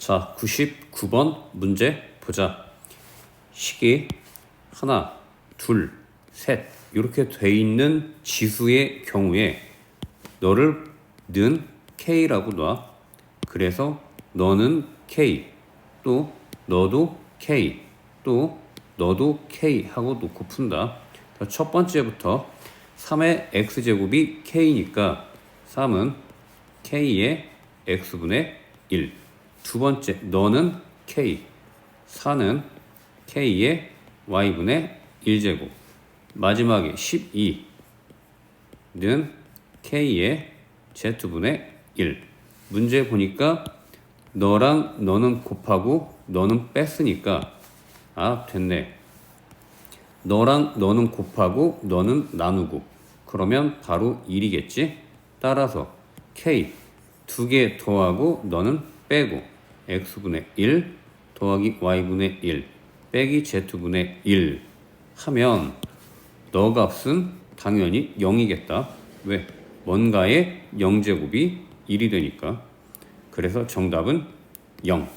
자, 99번 문제 보자. 식이 하나, 둘, 셋 이렇게 돼 있는 지수의 경우에 너를 는 K라고 놔. 그래서 너는 K, 또 너도 K, 또 너도 K 하고 놓고 푼다. 첫 번째부터 3의 X제곱이 K니까 3은 K의 X분의 1. 두 번째, 너는 K, 4는 K의 Y분의 1제곱. 마지막에 12는 K의 Z분의 1. 문제 보니까 너랑 너는 곱하고 너는 뺐으니까 됐네. 너랑 너는 곱하고 너는 나누고 그러면 바로 1이겠지. 따라서 K 두 개 더하고 너는 빼고 X분의 1 더하기 Y분의 1 빼기 Z분의 1 하면 너 값은 당연히 0이겠다. 왜? 뭔가의 0제곱이 1이 되니까. 그래서 정답은 0.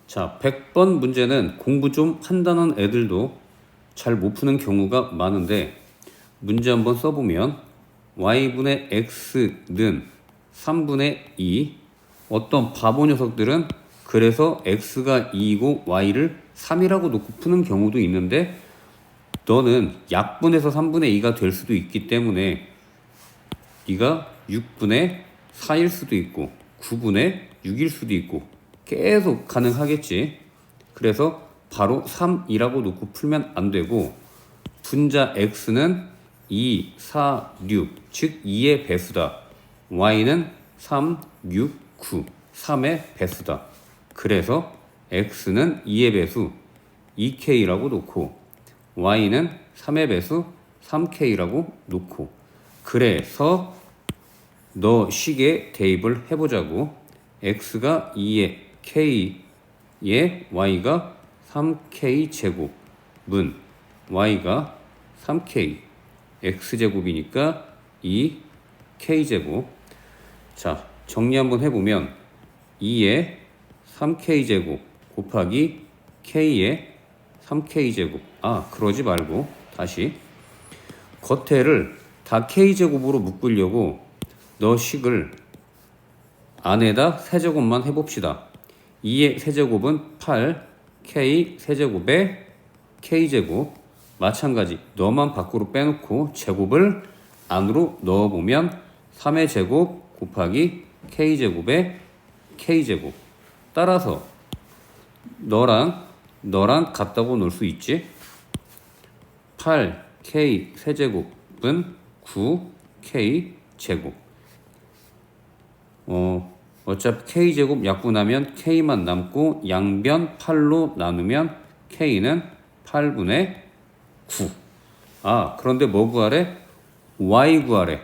자, 100번 문제는 공부 좀 한다는 애들도 잘 못 푸는 경우가 많은데 문제 한번 써보면 y분의 x는 3분의 2. 어떤 바보 녀석들은 그래서 x가 2이고 y를 3이라고 놓고 푸는 경우도 있는데 너는 약분해서 3분의 2가 될 수도 있기 때문에 네가 6분의 4일 수도 있고 9분의 6일 수도 있고 계속 가능하겠지. 그래서 바로 3이라고 놓고 풀면 안 되고 분자 x는 2, 4, 6, 즉 2의 배수다. y는 3, 6, 9, 3의 배수다. 그래서 x는 2의 배수 2k라고 놓고 y는 3의 배수 3k라고 놓고 그래서 너 식에 대입을 해보자고. x가 2의 k의 y가 3k 제곱은 y가 3k x제곱이니까 2k 제곱. 자, 정리 한번 해보면 2의 3k 제곱 곱하기 k의 3k 제곱. 그러지 말고 다시 겉에를 다 k 제곱으로 묶으려고 너 식을 안에다 세제곱만 해봅시다. 2의 세제곱은 8, k 세제곱에 k제곱. 마찬가지 너만 밖으로 빼놓고 제곱을 안으로 넣어보면 3의 제곱 곱하기 k제곱에 k제곱. 따라서 너랑 같다고 놓을 수 있지. 8k 세제곱은 9k 제곱. 어차피 k제곱 약분하면 k만 남고 양변 8로 나누면 k는 8분의 9. 그런데 뭐 구하래? y 구하래.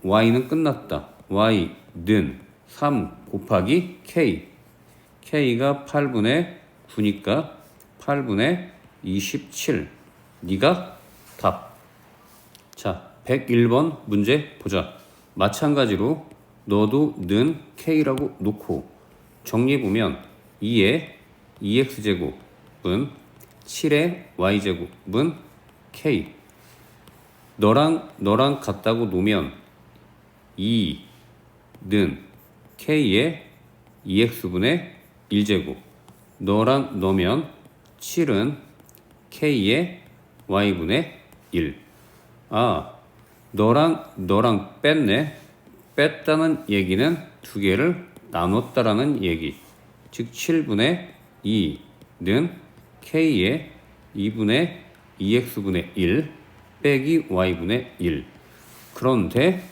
y는 끝났다. y는 3 곱하기 k. k가 8분의 9니까 8분의 27. 네가 답. 자, 101번 문제 보자. 마찬가지로 너도 는 k라고 놓고 정리해보면 2의 2x제곱은 7의 y제곱은 k. 너랑 같다고 놓으면 2는 k의 2x분의 1제곱. 너랑 넣으면 7은 k의 y분의 1. 너랑 뺐네. 뺐다는 얘기는 두 개를 나눴다라는 얘기. 즉 7분의 2는 k의 2분의 2x분의 1 빼기 y분의 1. 그런데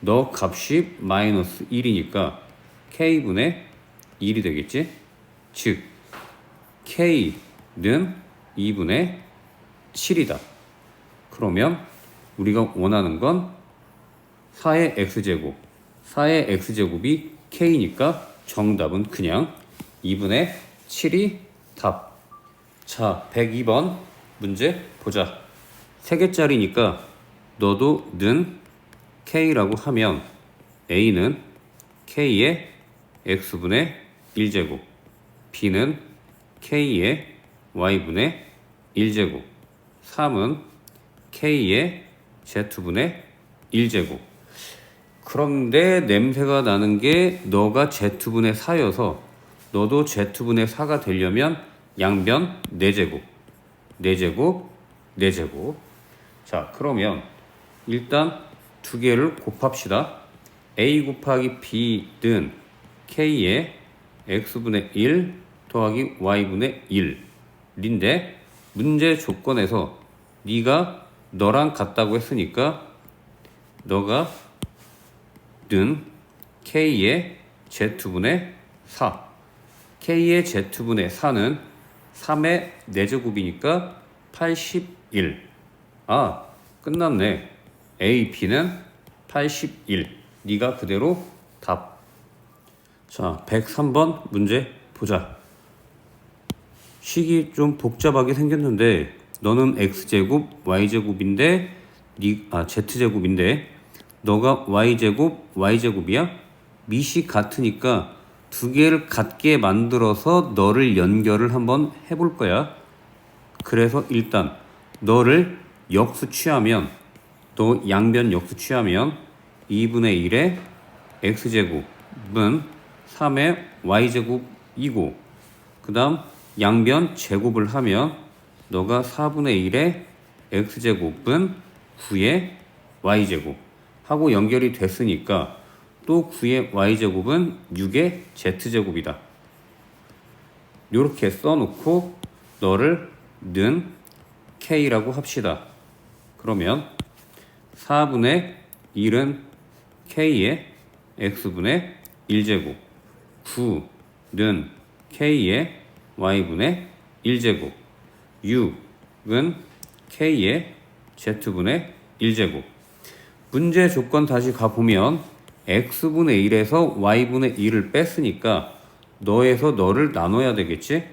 너 값이 마이너스 1이니까 k분의 1이 되겠지. 즉 k는 2분의 7이다. 그러면 우리가 원하는 건 4의 x제곱. 4의 x제곱이 k니까 정답은 그냥 2분의 7이 답. 자, 102번 문제 보자. 3개짜리니까 너도 는 k라고 하면 a는 k의 x분의 1제곱, b는 k의 y분의 1제곱, 3은 k의 z분의 1제곱. 그런데 냄새가 나는 게 너가 z분의 4여서 너도 z분의 4가 되려면 양변 4제곱, 4제곱, 4제곱. 자, 그러면 일단 두 개를 곱합시다. a 곱하기 b는 k의 x분의 1 더하기 y분의 1인데 문제 조건에서 네가 너랑 같다고 했으니까 너가 는 k의 z분의 4, k의 z분의 4는 3의 4제곱이니까 81. 아, 끝났네. A, B는 81. 네가 그대로 답. 자, 103번 문제 보자. 식이 좀 복잡하게 생겼는데 너는 x제곱 y제곱인데 z제곱인데 너가 y제곱 y제곱이야? 밑이 같으니까 두 개를 같게 만들어서 너를 연결을 한번 해볼 거야. 그래서 일단 너를 역수 취하면 또 양변 역수 취하면 2분의 1의 x제곱은 3의 y제곱이고 그 다음 양변 제곱을 하면 너가 4분의 1의 x제곱은 9의 y제곱 하고 연결이 됐으니까 또 9의 y제곱은 6의 z제곱이다. 이렇게 써놓고 너를 는 k라고 합시다. 그러면 4분의 1은 k의 x분의 1제곱, 9는 k의 y분의 1제곱, 6은 k의 z분의 1제곱. 문제 조건 다시 가보면 x분의 1에서 y분의 1을 뺐으니까 너에서 너를 나눠야 되겠지?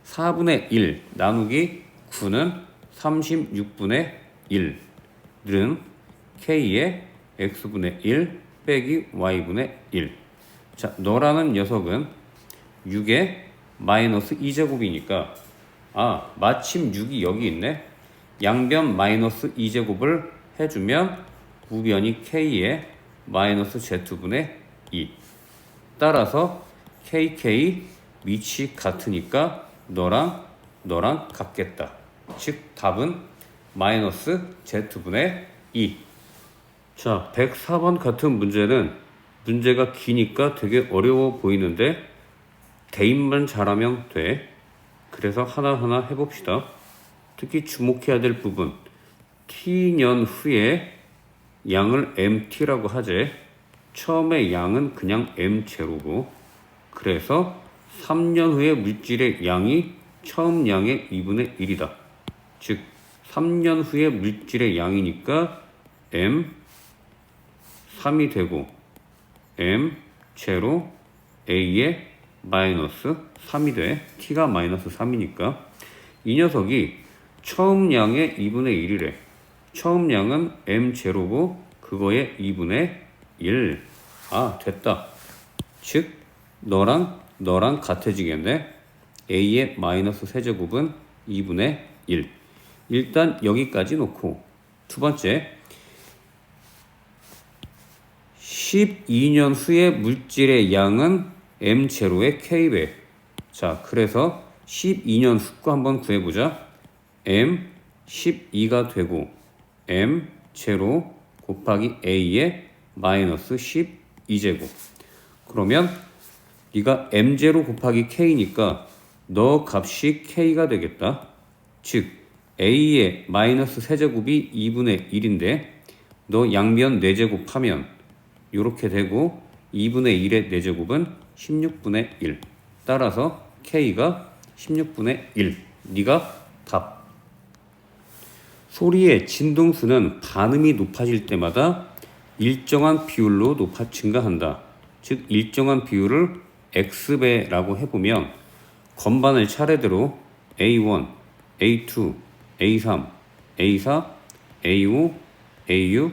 4분의 1 나누기 9는 36분의 1은 k의 x분의 1 빼기 y분의 1. 자, 너라는 녀석은 6의 마이너스 2제곱이니까 마침 6이 여기 있네. 양변 마이너스 2제곱을 해주면 우변이 k의 마이너스 z분의 2. 따라서 kk 밑이 같으니까 너랑 같겠다. 즉 답은 마이너스 z분의 2. 자, 104번 같은 문제는 문제가 기니까 되게 어려워 보이는데 대입만 잘하면 돼. 그래서 하나하나 해봅시다. 특히 주목해야 될 부분, t년 후에 양을 mt라고 하재. 처음에 양은 그냥 m제로고 그래서 3년 후에 물질의 양이 처음 양의 2분의 1이다. 즉 3년 후에 물질의 양이니까 m 3이 되고 m 제로 a의 마이너스 3이 돼. t가 마이너스 3이니까 이 녀석이 처음 양의 2분의 1이래. 처음 양은 m 제로고 그거의 2분의 1. 됐다. 즉 너랑 같아지겠네. a의 마이너스 세제곱은 2분의 1. 일단 여기까지 놓고 두 번째 12년 후에 물질의 양은 m0의 k배. 자, 그래서 12년 후 거 한번 구해보자. m 12가 되고 m0 곱하기 a의 마이너스 12제곱. 그러면 네가 m0 곱하기 k니까 너 값이 k가 되겠다. 즉 a의 마이너스 세제곱이 2분의 1인데 너 양변 4제곱 하면 이렇게 되고 2분의 1의 4제곱은 16분의 1. 따라서 k가 16분의 1. 네가 답. 소리의 진동수는 반음이 높아질 때마다 일정한 비율로 증가한다. 즉 일정한 비율을 x배라고 해보면 건반을 차례대로 A1, A2, A3, A4, A5, A6,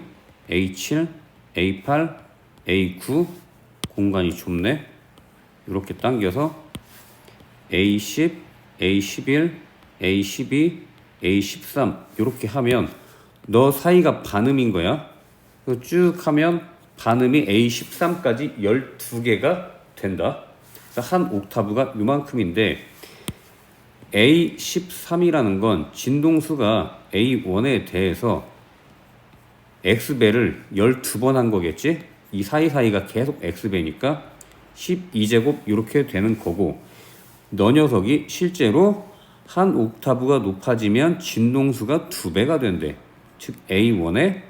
A7, A8, A9 공간이 좁네. 이렇게 당겨서 A10, A11, A12, A13 이렇게 하면 너 사이가 반음인 거야. 쭉 하면 반음이 A13까지 12개가 된다. 한 옥타브가 요만큼인데 A13이라는 건 진동수가 A1에 대해서 X배를 12번 한 거겠지? 이 사이사이가 계속 X배니까 12제곱 이렇게 되는 거고, 너 녀석이 실제로 한 옥타브가 높아지면 진동수가 2배가 된대. 즉 A1의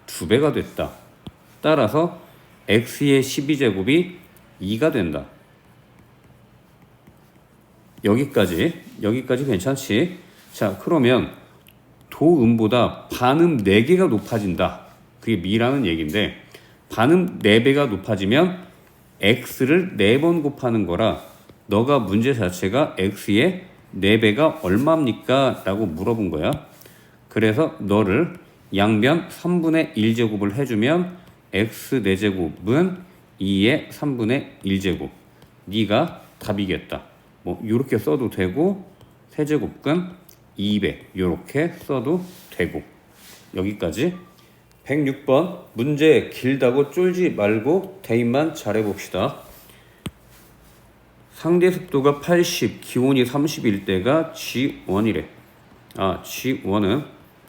2배가 됐다. 따라서 X의 12제곱이 2가 된다. 여기까지 괜찮지? 자, 그러면 도음보다 반음 4개가 높아진다. 그게 미라는 얘기인데, 반음 4배가 높아지면 X를 4번 곱하는 거라 너가 문제 자체가 X의 4배가 얼마입니까? 라고 물어본 거야. 그래서 너를 양변 3분의 1제곱을 해주면 X 4제곱은 2의 3분의 1제곱. 네가 답이겠다. 뭐 이렇게 써도 되고 세제곱근 200 이렇게 써도 되고. 여기까지. 106번 문제 길다고 쫄지 말고 대입만 잘해봅시다. 상대 습도가 80, 기온이 30일 때가 G1이래. G1은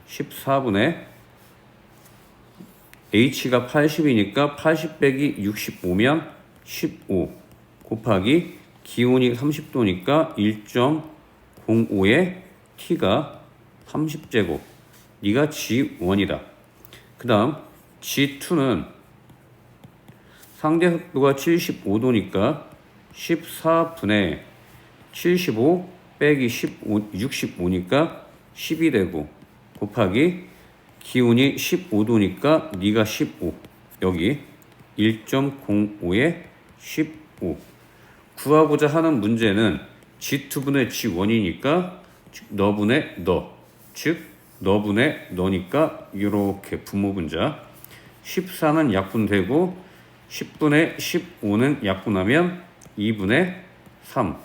14분의 H가 80이니까 80 빼기 65면 15 곱하기 기온이 30도니까 1.05에 T가 30제곱. 네가 G1이다. 그 다음 G2는 상대 습도가 75도니까 14분의 75 빼기 65니까 10이 되고 곱하기 기온이 15도니까 네가 15. 여기 1.05에 15. 구하고자 하는 문제는 G2분의 G1이니까 너분의 너. 즉 너분의 너니까 이렇게 분모분자. 14는 약분되고 10분의 15는 약분하면 2분의 3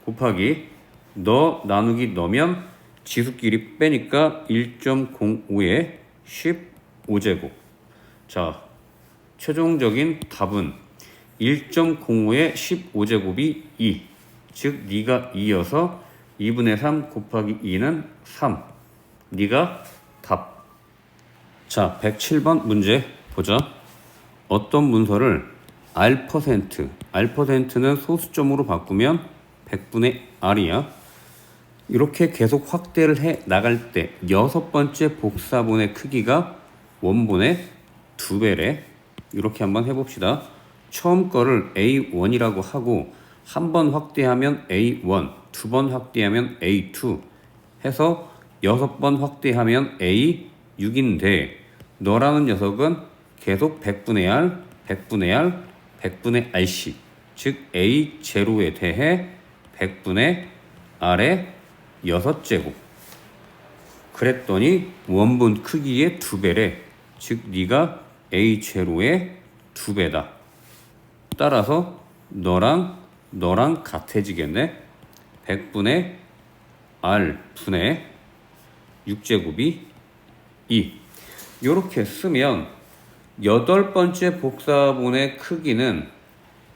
곱하기 너 나누기 너면 지수끼리 빼니까 1.05에 15제곱. 자, 최종적인 답은 1.05에 15제곱이 2. 즉 네가 2여서 2분의 3 곱하기 2는 3. 네가 답. 자, 107번 문제 보자. 어떤 문서를 R%는 소수점으로 바꾸면 100분의 R이야. 이렇게 계속 확대를 해 나갈 때 여섯 번째 복사본의 크기가 원본의 2배래. 이렇게 한번 해봅시다. 처음 거를 A1이라고 하고 한 번 확대하면 A1, 두 번 확대하면 A2 해서 6번 확대하면 A6인데 너라는 녀석은 계속 100분의 R, 100분의 R, 100분의 R씩, 즉 A0에 대해 100분의 R의 6제곱. 그랬더니 원본 크기의 2배래. 즉 네가 A0의 2배다. 따라서 너랑 같아지겠네. 100분의 R 분의 6제곱이 2. 이렇게 쓰면 8번째 복사본의 크기는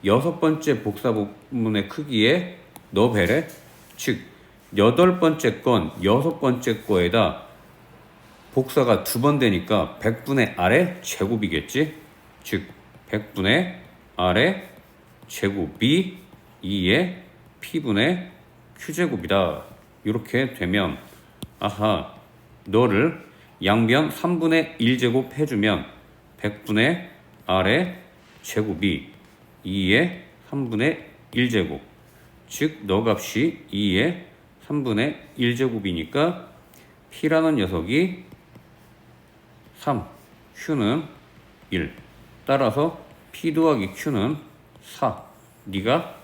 6번째 복사본의 크기의 너 배래. 즉 8번째 건 6번째 거에다 복사가 2번 되니까 100분의 R의 제곱이겠지. 즉 100분의 R의 제곱이 2의 P분의 Q제곱이다. 이렇게 되면 아하, 너를 양변 3분의 1제곱 해주면 100분의 R의 제곱이 2의 3분의 1제곱. 즉 너 값이 2의 3분의 1제곱이니까 P라는 녀석이 3, Q는 1. 따라서 P 더하기 Q는 4. 네가